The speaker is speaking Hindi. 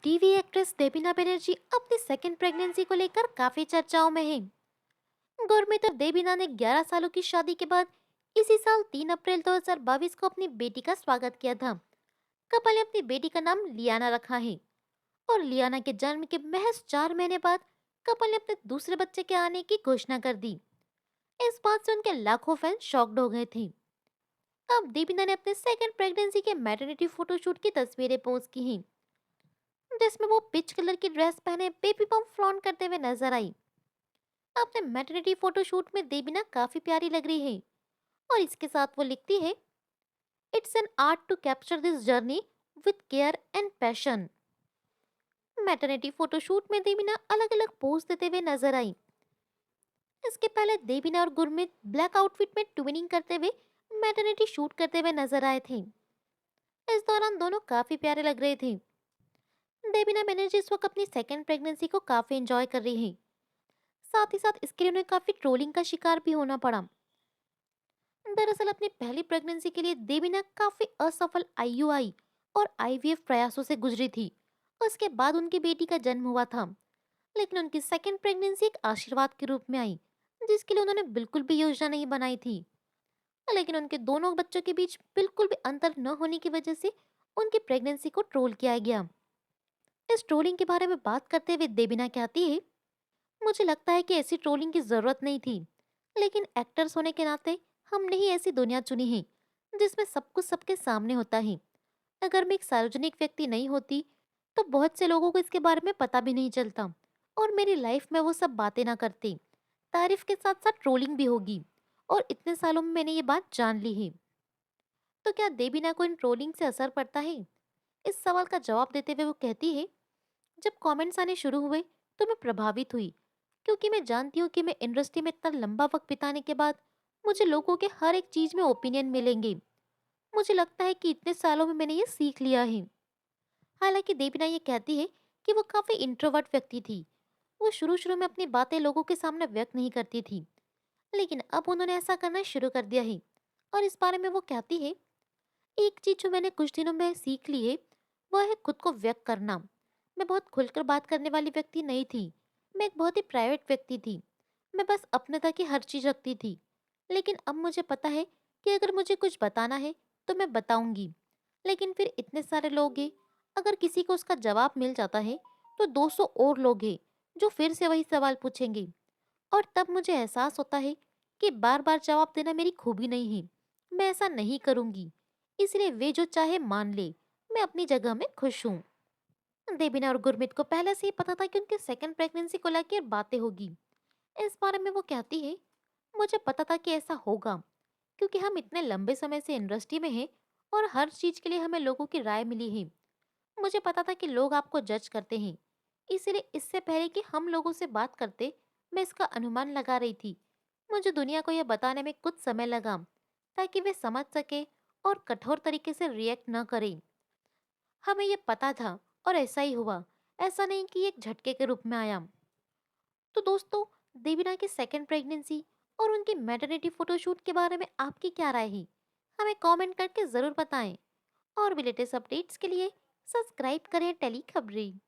टीवी एक्ट्रेस देबिना बनर्जी अपनी सेकंड प्रेगनेंसी को लेकर काफी चर्चाओं में है। गुरमीत और देबिना ने 11 सालों की शादी के बाद इसी साल 3 अप्रैल 2022 को अपनी बेटी का स्वागत किया था। कपल ने अपनी बेटी का नाम लियाना रखा है और लियाना के जन्म के महज 4 महीने बाद कपल ने अपने दूसरे बच्चे के आने की घोषणा कर दी। इस बात से उनके लाखों फैन शॉक्ड हो गए थे। अब देबिना ने अपने सेकंड प्रेगनेंसी के मैटरनिटी फोटोशूट की तस्वीरें पोस्ट की हैं, जिसमें वो पिच कलर की ड्रेस पहने बेबी बम्प फ्लॉन्ट करते हुए नजर आई। अपने मैटरनिटी फोटोशूट में देबिना काफी प्यारी लग रही है और इसके साथ वो लिखती है, it's an art to capture this journey with care and passion. Maternity photoshoot में देबिना अलग अलग पोज देते हुए नजर आई। इसके पहले देबिना और गुरमीत ब्लैक आउटफिट में ट्विनिंग करते हुए मैटरनिटी शूट करते हुए नजर आए थे। इस दौरान दोनों काफी प्यारे लग रहे थे। देबिना बनर्जी इस वक्त अपनी सेकंड प्रेगनेंसी को काफी एंजॉय कर रही है। साथ ही साथ इसके लिए उन्हें काफी ट्रोलिंग का शिकार भी होना पड़ा। दरअसल अपनी पहली प्रेगनेंसी के लिए देबिना काफी असफल आईयूआई और आईवीएफ प्रयासों से गुजरी थी। उसके बाद उनकी बेटी का जन्म हुआ था, लेकिन उनकी सेकंड प्रेगनेंसी एक आशीर्वाद के रूप में आई, जिसके लिए उन्होंने बिल्कुल भी योजना नहीं बनाई थी। लेकिन उनके दोनों बच्चों के बीच बिल्कुल भी अंतर न होने की वजह से उनकी प्रेगनेंसी को ट्रोल किया गया। इस ट्रोलिंग के बारे में बात करते हुए देबिना कहती है, मुझे लगता है कि ऐसी ट्रोलिंग की जरूरत नहीं थी, लेकिन एक्टर्स होने के नाते हमने ही ऐसी दुनिया चुनी है जिसमें सब कुछ सबके सामने होता है। अगर मैं एक सार्वजनिक व्यक्ति नहीं होती तो बहुत से लोगों को इसके बारे में पता भी नहीं चलता और मेरी लाइफ में वो सब बातें ना करते। तारीफ के साथ साथ ट्रोलिंग भी होगी और इतने सालों में मैंने ये बात जान ली है। तो क्या देबिना को इन ट्रोलिंग से असर पड़ता है? इस सवाल का जवाब देते हुए वो कहती है, जब कमेंट्स आने शुरू हुए तो मैं प्रभावित हुई, क्योंकि मैं जानती हूँ कि मैं इंडस्ट्री में इतना लंबा वक्त बिताने के बाद मुझे लोगों के हर एक चीज में ओपिनियन मिलेंगे। मुझे लगता है कि इतने सालों में मैंने ये सीख लिया है। हालांकि देबिना ये कहती है कि वो काफी इंट्रोवर्ट व्यक्ति थी। वो शुरू शुरू में अपनी बातें लोगों के सामने व्यक्त नहीं करती थी, लेकिन अब उन्होंने ऐसा करना शुरू कर दिया है। और इस बारे में वो कहती है, एक चीज जो मैंने कुछ दिनों में सीख ली है वो है खुद को व्यक्त करना। मैं बहुत खुलकर बात करने वाली व्यक्ति नहीं थी। मैं एक बहुत ही प्राइवेट व्यक्ति थी। मैं बस अपने तक ही हर चीज रखती थी। लेकिन अब मुझे पता है कि अगर मुझे कुछ बताना है तो मैं बताऊंगी। लेकिन फिर इतने सारे लोग हैं, अगर किसी को उसका जवाब मिल जाता है तो 200 और लोग हैं जो फिर से वही सवाल पूछेंगे। और तब मुझे एहसास होता है कि बार बार जवाब देना मेरी खूबी नहीं है। मैं ऐसा नहीं करूंगी। इसलिए वे जो चाहे मान ले, मैं अपनी जगह में खुश हूँ। देबिना और गुरमीत को पहले से ही पता था कि उनके सेकंड प्रेगनेंसी को लेकर बातें होगी। इस बारे में वो कहती है, मुझे पता था कि ऐसा होगा, क्योंकि हम इतने लंबे समय से इंडस्ट्री में हैं और हर चीज के लिए हमें लोगों की राय मिली है। मुझे पता था कि लोग आपको जज करते हैं, इसलिए इससे पहले कि हम लोगों से बात करते, मैं इसका अनुमान लगा रही थी। मुझे दुनिया को यह बताने में कुछ समय लगा, ताकि वे समझ सके और कठोर तरीके से रिएक्ट न करें। हमें यह पता था और ऐसा ही हुआ। ऐसा नहीं कि ये एक झटके के रूप में आया। तो दोस्तों, देवीना की सेकंड प्रेगनेंसी और उनकी मैटरनिटी फोटोशूट के बारे में आपकी क्या राय है? हमें कमेंट करके जरूर बताएं। और भी लेटेस्ट अपडेट्स के लिए सब्सक्राइब करें टेली खबरें।